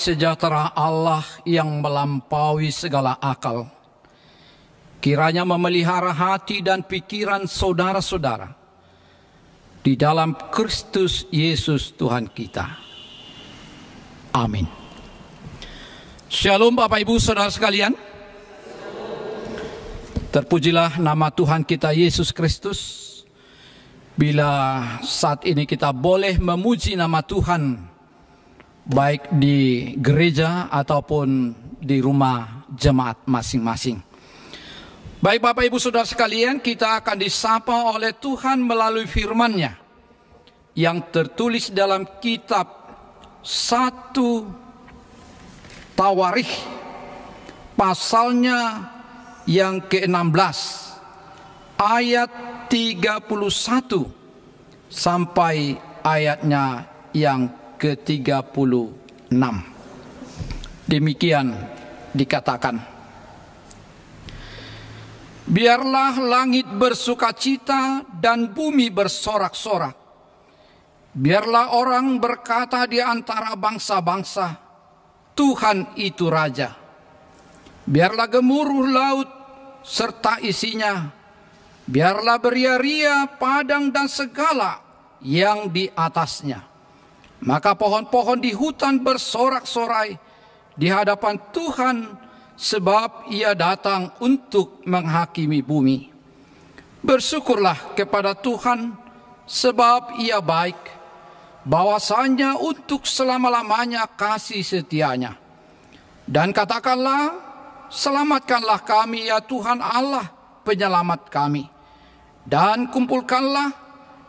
Sejahtera Allah yang melampaui segala akal, kiranya memelihara hati dan pikiran saudara-saudara di dalam Kristus Yesus Tuhan kita. Amin. Shalom Bapak Ibu Saudara sekalian. Terpujilah nama Tuhan kita Yesus Kristus. Bila saat ini kita boleh memuji nama Tuhan, baik di gereja ataupun di rumah jemaat masing-masing. Baik Bapak Ibu Saudara sekalian, kita akan disapa oleh Tuhan melalui firman-Nya yang tertulis dalam kitab 1 Tawarikh pasalnya yang ke-16 ayat 31 sampai ayatnya yang ke-36. Demikian dikatakan, biarlah langit bersukacita dan bumi bersorak-sorak. Biarlah orang berkata di antara bangsa-bangsa, Tuhan itu Raja. Biarlah gemuruh laut serta isinya. Biarlah beria-ria padang dan segala yang di atasnya. Maka pohon-pohon di hutan bersorak-sorai di hadapan Tuhan, sebab Ia datang untuk menghakimi bumi. Bersyukurlah kepada Tuhan, sebab Ia baik, bahwasanya untuk selama-lamanya kasih setianya. Dan katakanlah, selamatkanlah kami ya Tuhan Allah, penyelamat kami. Dan kumpulkanlah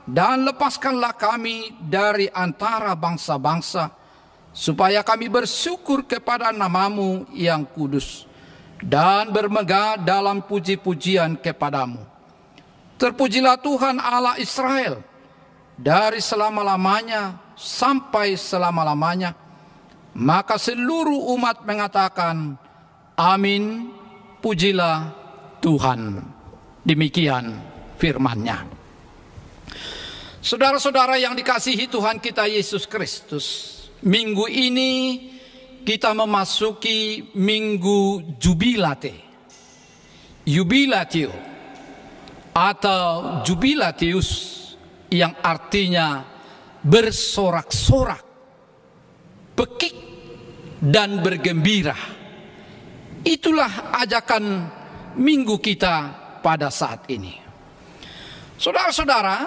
dan lepaskanlah kami dari antara bangsa-bangsa, supaya kami bersyukur kepada nama-Mu yang kudus, dan bermegah dalam puji-pujian kepadamu. Terpujilah Tuhan Allah Israel, dari selama-lamanya sampai selama-lamanya. Maka seluruh umat mengatakan, amin, pujilah Tuhan. Demikian firman-Nya. Saudara-saudara yang dikasihi Tuhan kita Yesus Kristus, minggu ini kita memasuki minggu Jubilate, Jubilatio atau Jubilatius, yang artinya bersorak-sorak, pekik dan bergembira. Itulah ajakan minggu kita pada saat ini. Saudara-saudara,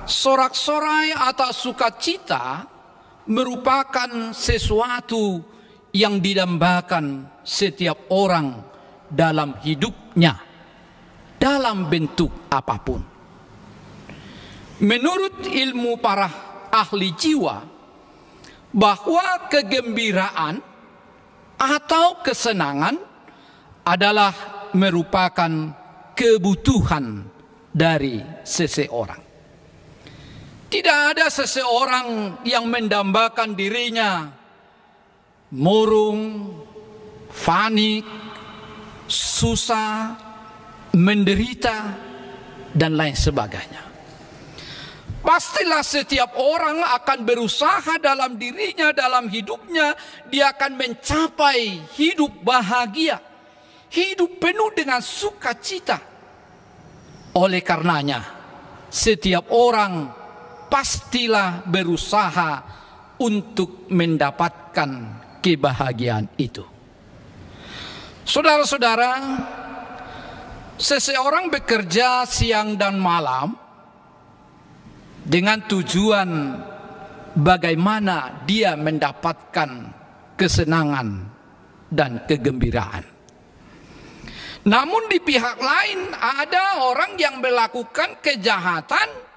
sorak-sorai atau sukacita merupakan sesuatu yang didambakan setiap orang dalam hidupnya, dalam bentuk apapun. Menurut ilmu para ahli jiwa, bahwa kegembiraan atau kesenangan adalah merupakan kebutuhan dari seseorang. Tidak ada seseorang yang mendambakan dirinya murung, panik, susah, menderita, dan lain sebagainya. Pastilah setiap orang akan berusaha dalam dirinya, dalam hidupnya, dia akan mencapai hidup bahagia, hidup penuh dengan sukacita. Oleh karenanya, setiap orang pastilah berusaha untuk mendapatkan kebahagiaan itu. Saudara-saudara, seseorang bekerja siang dan malam dengan tujuan bagaimana dia mendapatkan kesenangan dan kegembiraan. Namun di pihak lain ada orang yang melakukan kejahatan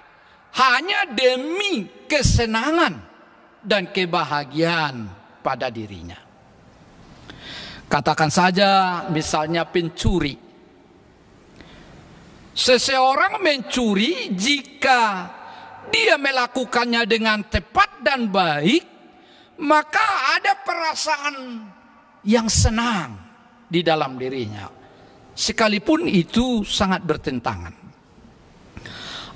hanya demi kesenangan dan kebahagiaan pada dirinya. Katakan saja misalnya pencuri. Seseorang mencuri jika dia melakukannya dengan tepat dan baik, maka ada perasaan yang senang di dalam dirinya, sekalipun itu sangat bertentangan.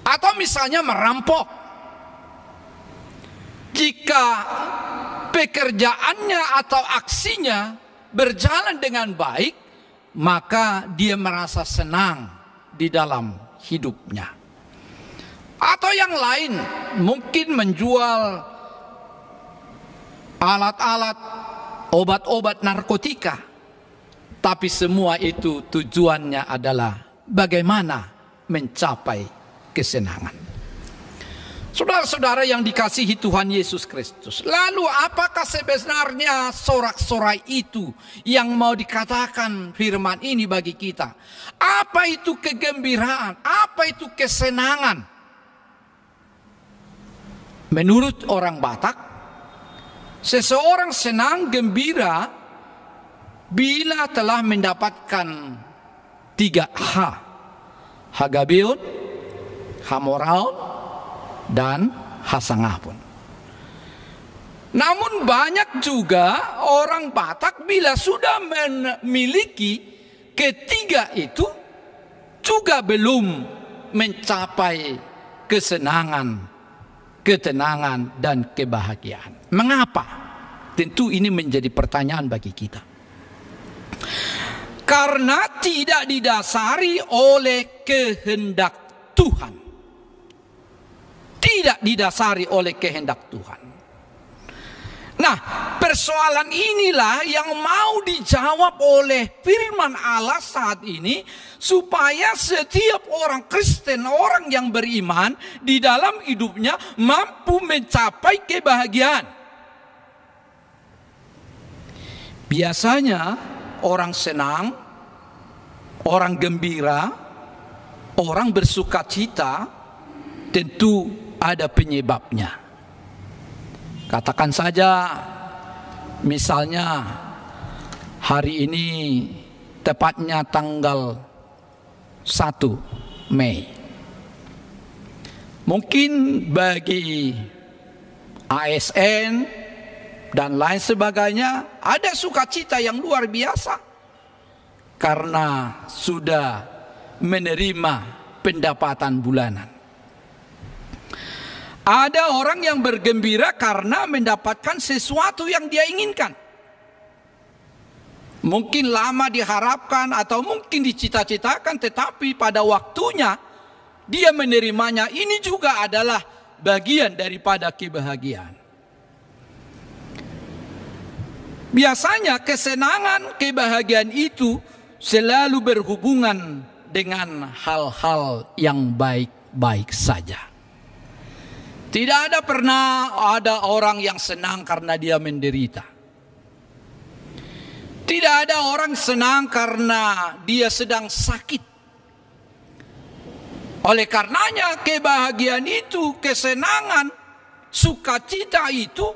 Atau misalnya merampok. Jika pekerjaannya atau aksinya berjalan dengan baik, maka dia merasa senang di dalam hidupnya. Atau yang lain, mungkin menjual alat-alat, obat-obat narkotika. Tapi semua itu tujuannya adalah bagaimana mencapai kesenangan. Saudara-saudara yang dikasihi Tuhan Yesus Kristus, lalu apakah sebenarnya sorak-sorai itu yang mau dikatakan firman ini bagi kita? Apa itu kegembiraan? Apa itu kesenangan? Menurut orang Batak, seseorang senang gembira bila telah mendapatkan 3 H. Hagabeon, Hamoraon, dan Hasangapun. Namun banyak juga orang Batak bila sudah memiliki ketiga itu juga belum mencapai kesenangan, ketenangan, dan kebahagiaan. Mengapa? Tentu ini menjadi pertanyaan bagi kita. Karena tidak didasari oleh kehendak Tuhan. Tidak didasari oleh kehendak Tuhan. Nah, persoalan inilah yang mau dijawab oleh firman Allah saat ini, supaya setiap orang Kristen, orang yang beriman, di dalam hidupnya mampu mencapai kebahagiaan. Biasanya orang senang, orang gembira, orang bersuka cita, tentu ada penyebabnya. Katakan saja, misalnya hari ini tepatnya tanggal 1 Mei. Mungkin bagi ASN dan lain sebagainya ada sukacita yang luar biasa karena sudah menerima pendapatan bulanan. Ada orang yang bergembira karena mendapatkan sesuatu yang dia inginkan. Mungkin lama diharapkan atau mungkin dicita-citakan, tetapi pada waktunya dia menerimanya. Ini juga adalah bagian daripada kebahagiaan. Biasanya kesenangan, kebahagiaan itu selalu berhubungan dengan hal-hal yang baik-baik saja. Tidak ada pernah ada orang yang senang karena dia menderita. Tidak ada orang senang karena dia sedang sakit. Oleh karenanya kebahagiaan itu, kesenangan, sukacita itu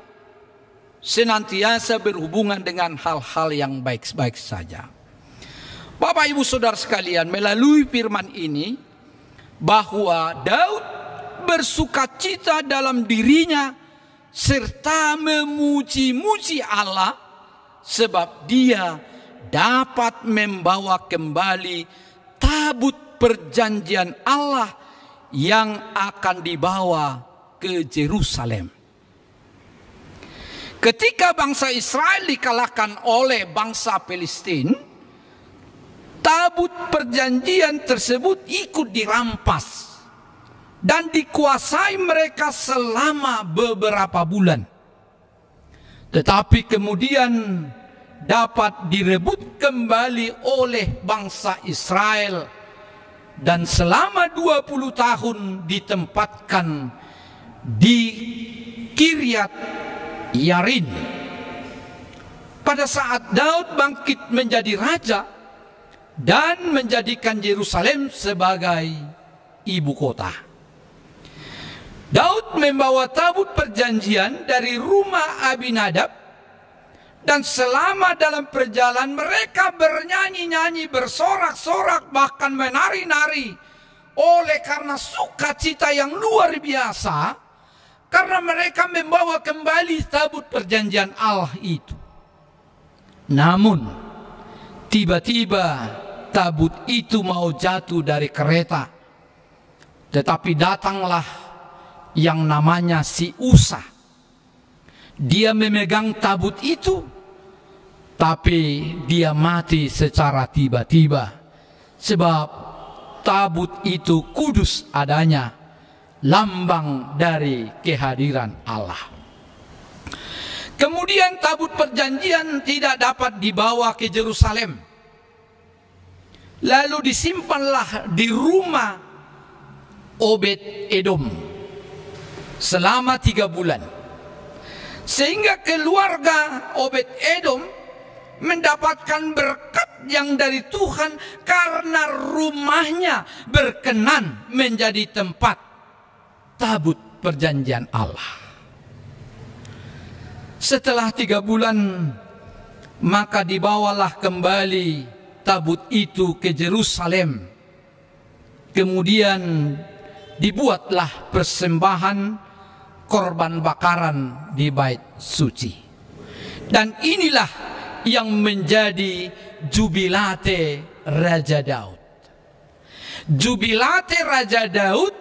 senantiasa berhubungan dengan hal-hal yang baik-baik saja. Bapak Ibu Saudara sekalian, melalui firman ini bahwa Daud bersukacita dalam dirinya serta memuji-muji Allah sebab dia dapat membawa kembali tabut perjanjian Allah yang akan dibawa ke Yerusalem. Ketika bangsa Israel dikalahkan oleh bangsa Palestina, tabut perjanjian tersebut ikut dirampas dan dikuasai mereka selama beberapa bulan. Tetapi kemudian dapat direbut kembali oleh bangsa Israel dan selama 20 tahun ditempatkan di Kiryat Yarin. Pada saat Daud bangkit menjadi raja dan menjadikan Yerusalem sebagai ibu kota, Daud membawa tabut perjanjian dari rumah Abinadab, dan selama dalam perjalanan mereka bernyanyi-nyanyi, bersorak-sorak, bahkan menari-nari oleh karena sukacita yang luar biasa karena mereka membawa kembali tabut perjanjian Allah itu. Namun tiba-tiba tabut itu mau jatuh dari kereta, tetapi datanglah yang namanya si Usa Dia memegang tabut itu, tapi dia mati secara tiba-tiba. Sebab tabut itu kudus adanya, lambang dari kehadiran Allah. Kemudian tabut perjanjian tidak dapat dibawa ke Yerusalem. Lalu disimpanlah di rumah Obed Edom selama 3 bulan. Sehingga keluarga Obed Edom mendapatkan berkat yang dari Tuhan karena rumahnya berkenan menjadi tempat tabut perjanjian Allah. Setelah 3 bulan, maka dibawalah kembali tabut itu ke Yerusalem. Kemudian dibuatlah persembahan korban bakaran di bait suci. Dan inilah yang menjadi jubilate Raja Daud. Jubilate Raja Daud,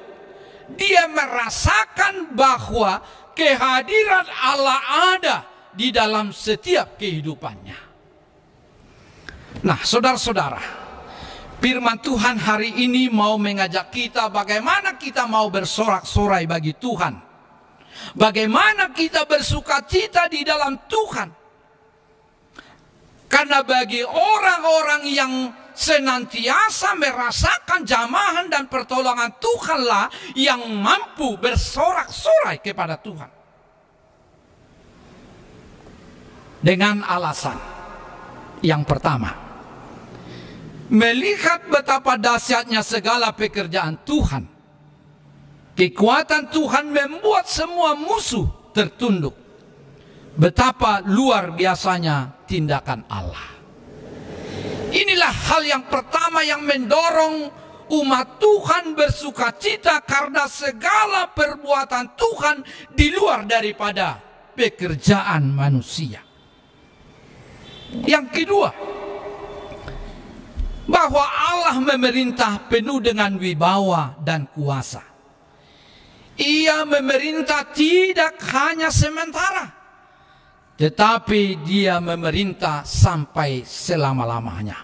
dia merasakan bahwa kehadiran Allah ada di dalam setiap kehidupannya. Nah, saudara-saudara, firman Tuhan hari ini mau mengajak kita bagaimana kita mau bersorak-sorai bagi Tuhan. Bagaimana kita bersukacita di dalam Tuhan. Karena bagi orang-orang yang senantiasa merasakan jamahan dan pertolongan Tuhanlah yang mampu bersorak-sorai kepada Tuhan. Dengan alasan yang pertama, melihat betapa dahsyatnya segala pekerjaan Tuhan. Kekuatan Tuhan membuat semua musuh tertunduk. Betapa luar biasanya tindakan Allah. Inilah hal yang pertama yang mendorong umat Tuhan bersukacita karena segala perbuatan Tuhan di luar daripada pekerjaan manusia. Yang kedua, bahwa Allah memerintah penuh dengan wibawa dan kuasa. Ia memerintah tidak hanya sementara, tetapi dia memerintah sampai selama-lamanya.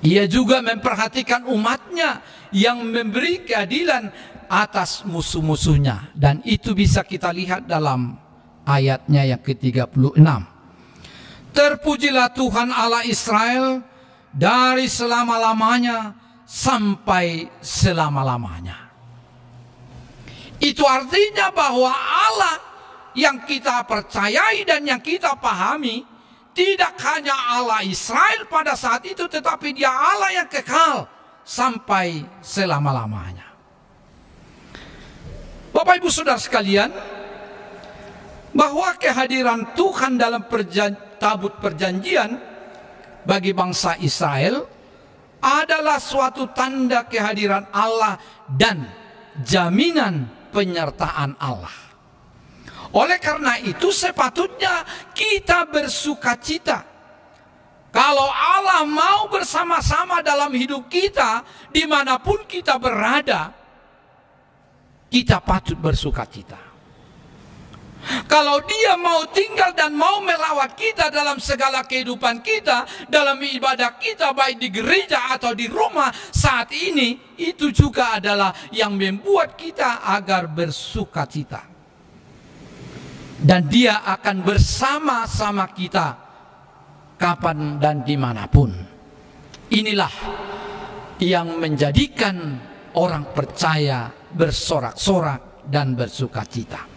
Ia juga memperhatikan umatnya yang memberi keadilan atas musuh-musuhnya. Dan itu bisa kita lihat dalam ayatnya yang ke-36. Terpujilah Tuhan Allah Israel dari selama-lamanya sampai selama-lamanya. Itu artinya bahwa Allah yang kita percayai dan yang kita pahami tidak hanya Allah Israel pada saat itu, tetapi dia Allah yang kekal sampai selama-lamanya. Bapak Ibu Saudara sekalian, bahwa kehadiran Tuhan dalam tabut perjanjian bagi bangsa Israel adalah suatu tanda kehadiran Allah dan jaminan penyertaan Allah. Oleh karena itu sepatutnya kita bersukacita. Kalau Allah mau bersama-sama dalam hidup kita, dimanapun kita berada, kita patut bersukacita. Kalau dia mau tinggal dan mau melawat kita dalam segala kehidupan kita, dalam ibadah kita, baik di gereja atau di rumah saat ini, itu juga adalah yang membuat kita agar bersukacita. Dan dia akan bersama-sama kita kapan dan dimanapun. Inilah yang menjadikan orang percaya bersorak-sorak dan bersukacita.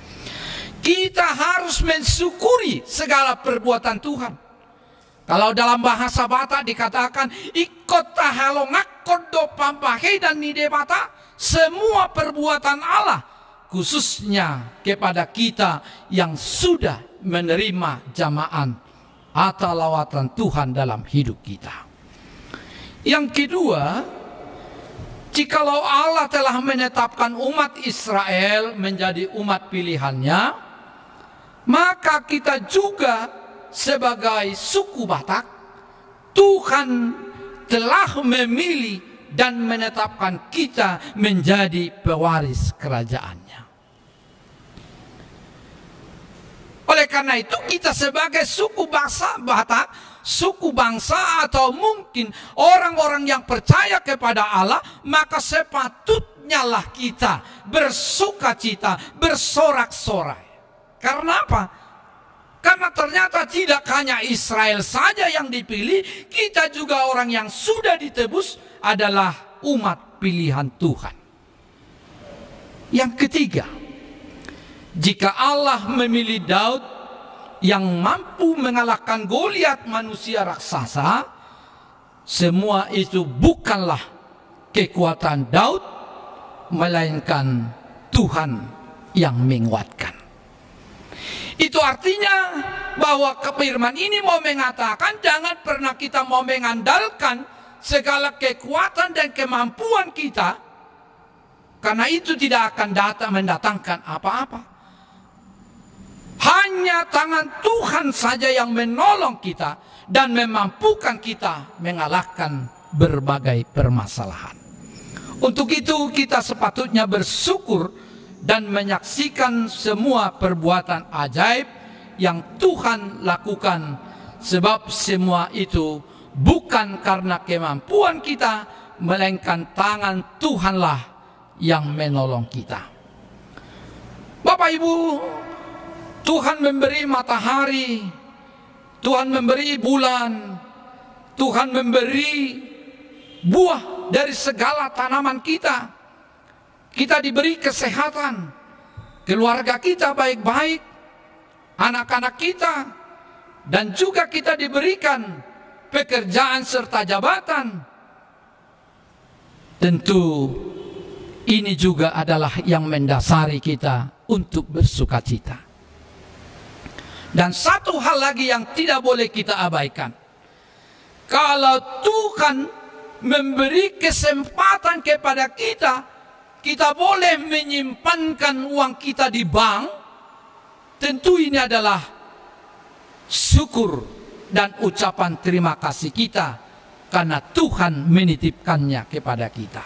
Kita harus mensyukuri segala perbuatan Tuhan. Kalau dalam bahasa Batak dikatakan ikut tahalongak kodo pampahe dan nidebata, semua perbuatan Allah, khususnya kepada kita yang sudah menerima jamaah atau lawatan Tuhan dalam hidup kita. Yang kedua, jikalau Allah telah menetapkan umat Israel menjadi umat pilihannya, maka kita juga sebagai suku Batak, Tuhan telah memilih dan menetapkan kita menjadi pewaris kerajaannya. Oleh karena itu kita sebagai suku bangsa Batak, suku bangsa atau mungkin orang-orang yang percaya kepada Allah, maka sepatutnya lah kita bersukacita, bersorak-sorai. Karena apa? Karena ternyata tidak hanya Israel saja yang dipilih, kita juga orang yang sudah ditebus adalah umat pilihan Tuhan. Yang ketiga, jika Allah memilih Daud yang mampu mengalahkan Goliat manusia raksasa, semua itu bukanlah kekuatan Daud, melainkan Tuhan yang menguatkan. Itu artinya bahwa firman ini mau mengatakan jangan pernah kita mau mengandalkan segala kekuatan dan kemampuan kita, karena itu tidak akan mendatangkan apa-apa. Hanya tangan Tuhan saja yang menolong kita dan memampukan kita mengalahkan berbagai permasalahan. Untuk itu kita sepatutnya bersyukur dan menyaksikan semua perbuatan ajaib yang Tuhan lakukan, sebab semua itu bukan karena kemampuan kita, melainkan tangan Tuhanlah yang menolong kita. Bapak Ibu, Tuhan memberi matahari, Tuhan memberi bulan, Tuhan memberi buah dari segala tanaman kita. Kita diberi kesehatan, keluarga kita baik-baik, anak-anak kita, dan juga kita diberikan pekerjaan serta jabatan. Tentu ini juga adalah yang mendasari kita untuk bersukacita. Dan satu hal lagi yang tidak boleh kita abaikan. Kalau Tuhan memberi kesempatan kepada kita, kita boleh menyimpankan uang kita di bank. Tentu ini adalah syukur dan ucapan terima kasih kita, karena Tuhan menitipkannya kepada kita.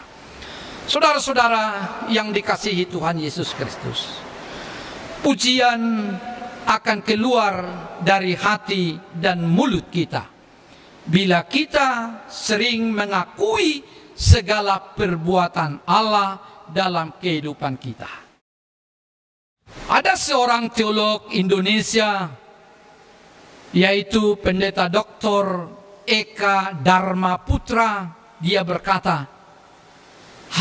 Saudara-saudara yang dikasihi Tuhan Yesus Kristus, pujian akan keluar dari hati dan mulut kita bila kita sering mengakui segala perbuatan Allah dalam kehidupan kita. Ada seorang teolog Indonesia, yaitu Pendeta Dr. Eka Dharma Putra. Dia berkata,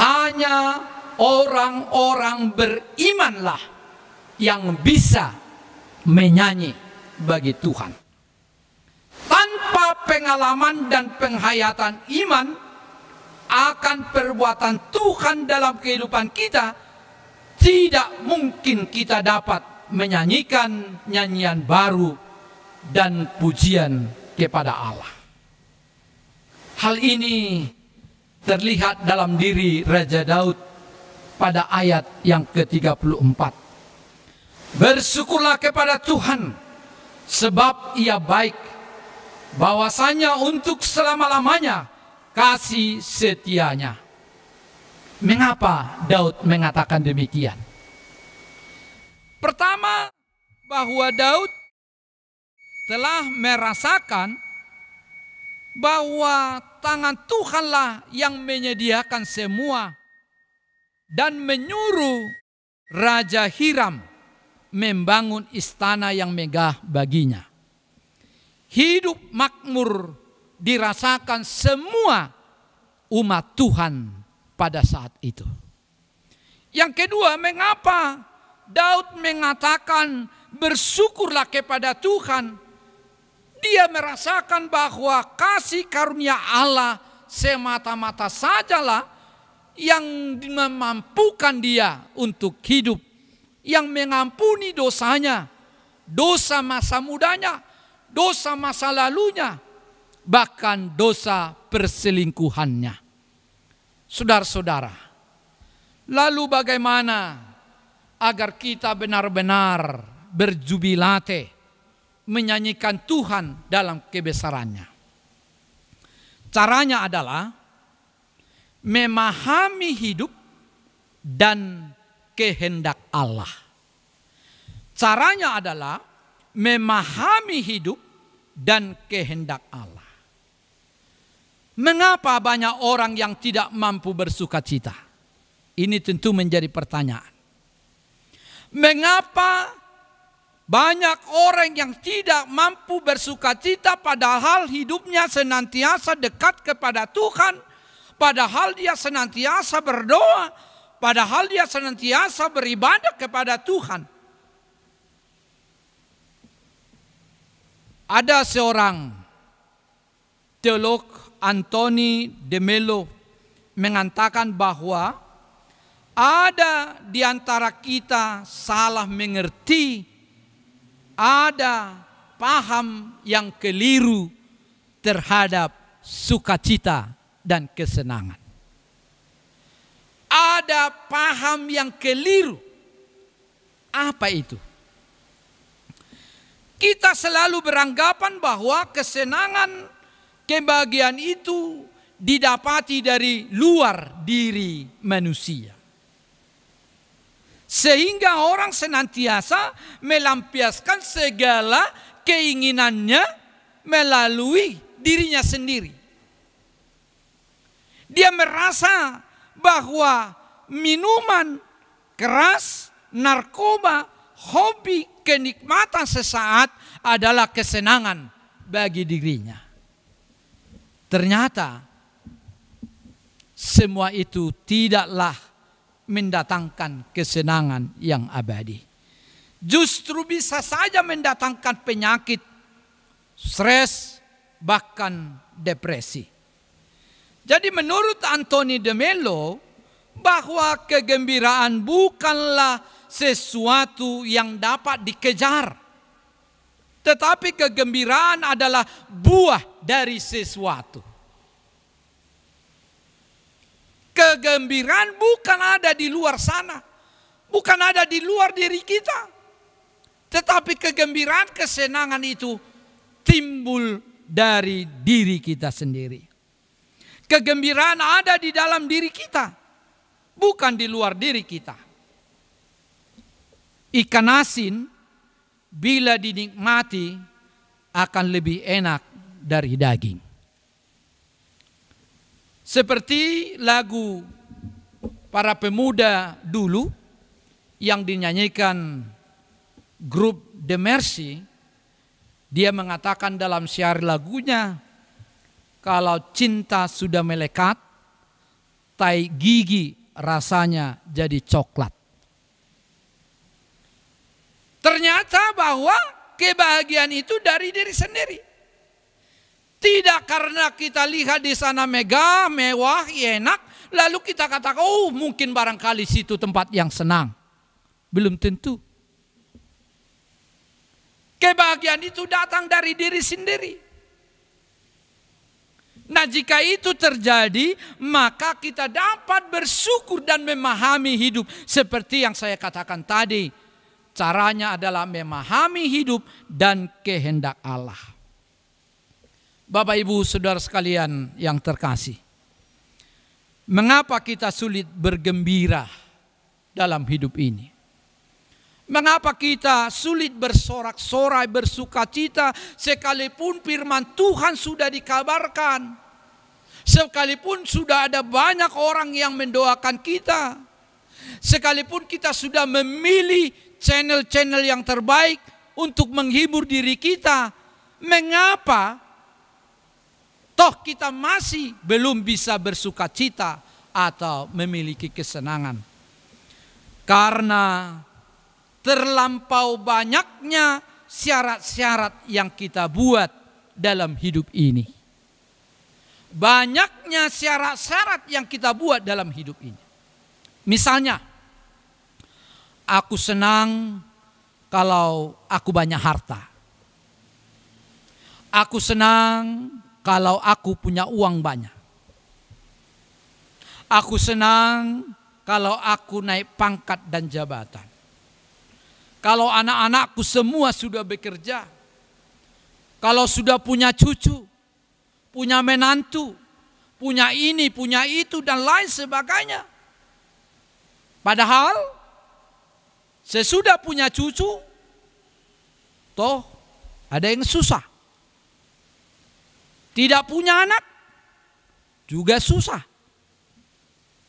hanya orang-orang berimanlah yang bisa menyanyi bagi Tuhan. Tanpa pengalaman dan penghayatan iman akan perbuatan Tuhan dalam kehidupan kita, tidak mungkin kita dapat menyanyikan nyanyian baru dan pujian kepada Allah. Hal ini terlihat dalam diri Raja Daud pada ayat yang ke-34. Bersyukurlah kepada Tuhan, sebab Ia baik, bahwasanya untuk selama-lamanya kasih setianya. Mengapa Daud mengatakan demikian? Pertama, bahwa Daud telah merasakan bahwa tangan Tuhanlah yang menyediakan semua dan menyuruh Raja Hiram membangun istana yang megah baginya. Hidup makmur dirasakan semua umat Tuhan pada saat itu. Yang kedua, mengapa Daud mengatakan bersyukurlah kepada Tuhan? Dia merasakan bahwa kasih karunia Allah semata-mata sajalah yang memampukan dia untuk hidup, yang mengampuni dosanya, dosa masa mudanya, dosa masa lalunya, bahkan dosa perselingkuhannya. Saudara-saudara, lalu bagaimana agar kita benar-benar berjubilate menyanyikan Tuhan dalam kebesarannya? Caranya adalah memahami hidup dan kehendak Allah. Caranya adalah memahami hidup dan kehendak Allah. Mengapa banyak orang yang tidak mampu bersuka cita? Ini tentu menjadi pertanyaan. Mengapa banyak orang yang tidak mampu bersuka cita padahal hidupnya senantiasa dekat kepada Tuhan, padahal dia senantiasa berdoa, padahal dia senantiasa beribadah kepada Tuhan. Ada seorang teolog, Anthony de Mello, mengatakan bahwa ada di antara kita salah mengerti, ada paham yang keliru terhadap sukacita dan kesenangan. Ada paham yang keliru. Apa itu? Kita selalu beranggapan bahwa kesenangan, kebahagiaan itu didapati dari luar diri manusia. Sehingga orang senantiasa melampiaskan segala keinginannya melalui dirinya sendiri. Dia merasa bahwa minuman keras, narkoba, hobi, kenikmatan sesaat adalah kesenangan bagi dirinya. Ternyata semua itu tidaklah mendatangkan kesenangan yang abadi. Justru bisa saja mendatangkan penyakit, stres, bahkan depresi. Jadi menurut Anthony de Mello, bahwa kegembiraan bukanlah sesuatu yang dapat dikejar, tetapi kegembiraan adalah buah dari sesuatu. Kegembiraan bukan ada di luar sana, bukan ada di luar diri kita, tetapi kegembiraan, kesenangan itu timbul dari diri kita sendiri. Kegembiraan ada di dalam diri kita, bukan di luar diri kita. Ikan asin bila dinikmati akan lebih enak dari daging. Seperti lagu para pemuda dulu yang dinyanyikan grup The Mercy, dia mengatakan dalam syair lagunya, kalau cinta sudah melekat, tai gigi rasanya jadi coklat. Ternyata bahwa kebahagiaan itu dari diri sendiri. Tidak karena kita lihat di sana megah, mewah, enak, lalu kita katakan, oh mungkin barangkali situ tempat yang senang. Belum tentu. Kebahagiaan itu datang dari diri sendiri. Nah jika itu terjadi, maka kita dapat bersyukur dan memahami hidup. Seperti yang saya katakan tadi, caranya adalah memahami hidup dan kehendak Allah. Bapak Ibu Saudara sekalian yang terkasih, mengapa kita sulit bergembira dalam hidup ini? Mengapa kita sulit bersorak-sorai, bersukacita, sekalipun firman Tuhan sudah dikabarkan, sekalipun sudah ada banyak orang yang mendoakan kita, sekalipun kita sudah memilih channel-channel yang terbaik untuk menghibur diri kita, mengapa toh kita masih belum bisa bersukacita atau memiliki kesenangan? Karena terlampau banyaknya syarat-syarat yang kita buat dalam hidup ini. Banyaknya syarat-syarat yang kita buat dalam hidup ini. Misalnya, aku senang kalau aku banyak harta. Aku senang kalau aku punya uang banyak. Aku senang kalau aku naik pangkat dan jabatan. Kalau anak-anakku semua sudah bekerja. Kalau sudah punya cucu, punya menantu, punya ini, punya itu, dan lain sebagainya. Padahal sesudah punya cucu, Toh ada yang susah. Tidak punya anak juga susah.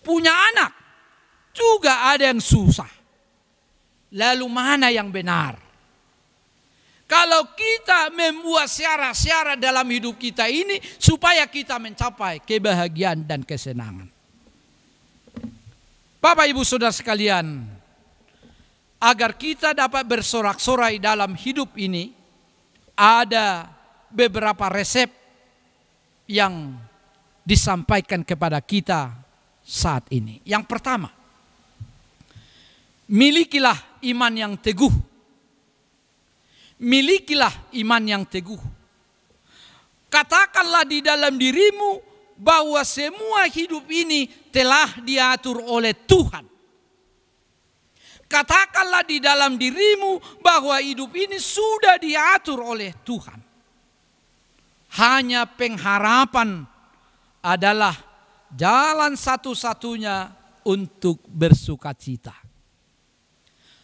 Punya anak juga ada yang susah. Lalu mana yang benar? Kalau kita membuat syarat-syarat dalam hidup kita ini supaya kita mencapai kebahagiaan dan kesenangan. Bapak Ibu Saudara sekalian, agar kita dapat bersorak-sorai dalam hidup ini, ada beberapa resep yang disampaikan kepada kita saat ini. Yang pertama, milikilah iman yang teguh. Milikilah iman yang teguh. Katakanlah di dalam dirimu bahwa semua hidup ini telah diatur oleh Tuhan. Katakanlah di dalam dirimu bahwa hidup ini sudah diatur oleh Tuhan. Hanya pengharapan adalah jalan satu-satunya untuk bersukacita.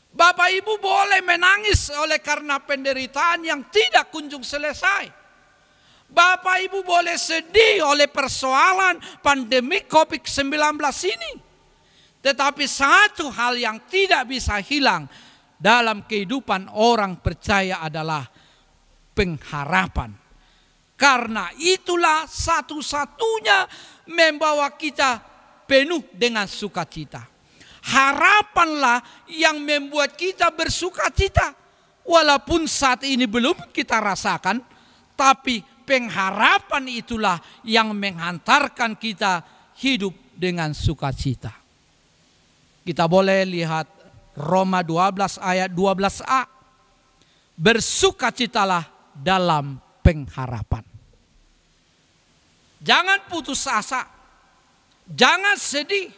Bapak Ibu boleh menangis oleh karena penderitaan yang tidak kunjung selesai. Bapak Ibu boleh sedih oleh persoalan pandemi COVID-19 ini. Tetapi satu hal yang tidak bisa hilang dalam kehidupan orang percaya adalah pengharapan. Karena itulah satu-satunya membawa kita penuh dengan sukacita. Harapanlah yang membuat kita bersukacita. Walaupun saat ini belum kita rasakan, tapi pengharapan itulah yang menghantarkan kita hidup dengan sukacita. Kita boleh lihat Roma 12 ayat 12a. Bersukacitalah dalam pengharapan. Jangan putus asa. Jangan sedih.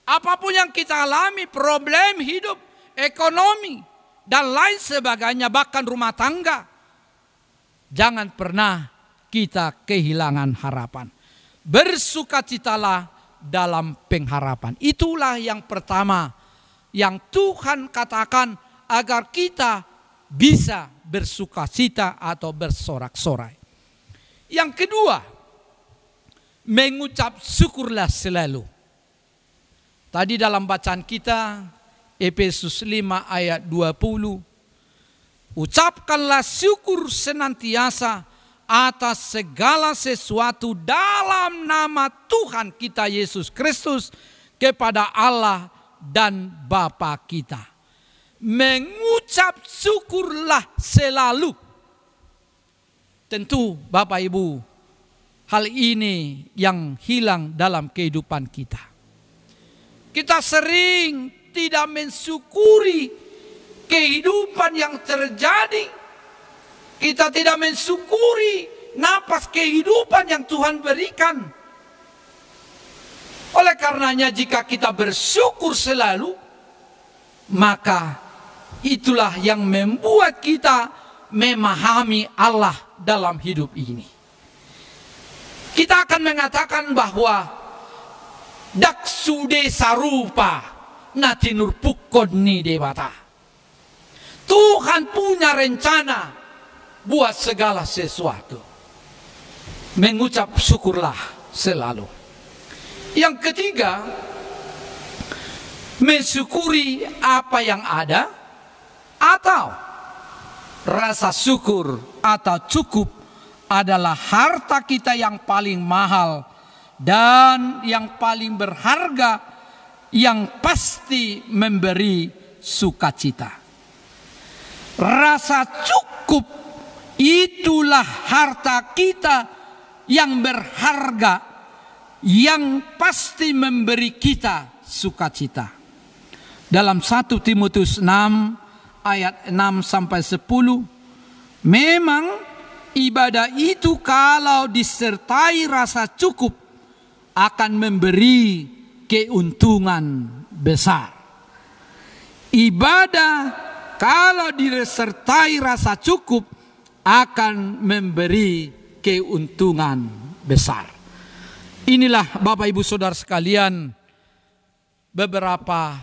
Apapun yang kita alami, problem hidup, ekonomi, dan lain sebagainya, bahkan rumah tangga. Jangan pernah kita kehilangan harapan. Bersukacitalah dalam pengharapan. Itulah yang pertama yang Tuhan katakan agar kita bisa bersukacita atau bersorak-sorai. Yang kedua, mengucap syukurlah selalu. Tadi dalam bacaan kita, Efesus 5 ayat 20. Ucapkanlah syukur senantiasa atas segala sesuatu dalam nama Tuhan kita Yesus Kristus kepada Allah dan Bapa kita. Mengucap syukurlah selalu. Tentu Bapak Ibu, hal ini yang hilang dalam kehidupan kita. Kita sering tidak mensyukuri kehidupan yang terjadi. Kita tidak mensyukuri napas kehidupan yang Tuhan berikan. Oleh karenanya jika kita bersyukur selalu, maka itulah yang membuat kita memahami Allah dalam hidup ini. Kita akan mengatakan bahwa daksude sarupa natinur pukoni dewata. Tuhan punya rencana buat segala sesuatu. Mengucap syukurlah selalu. Yang ketiga, mensyukuri apa yang ada atau rasa syukur atau cukup adalah harta kita yang paling mahal dan yang paling berharga, yang pasti memberi sukacita. Rasa cukup itulah harta kita yang berharga, yang pasti memberi kita sukacita. Dalam 1 Timotius 6 ayat 6 sampai 10, memang ibadah itu kalau disertai rasa cukup akan memberi keuntungan besar. Ibadah kalau disertai rasa cukup akan memberi keuntungan besar. Inilah Bapak Ibu Saudara sekalian beberapa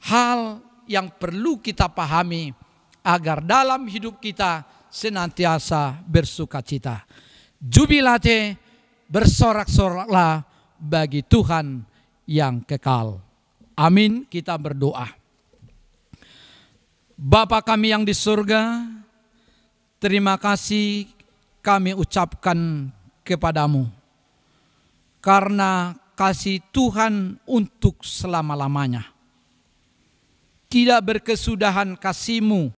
hal yang perlu kita pahami agar dalam hidup kita senantiasa bersukacita. Jubilate, bersorak-soraklah bagi Tuhan yang kekal. Amin, kita berdoa. Bapa kami yang di surga, terima kasih kami ucapkan kepadamu karena kasih Tuhan untuk selama-lamanya. Tidak berkesudahan kasih-Mu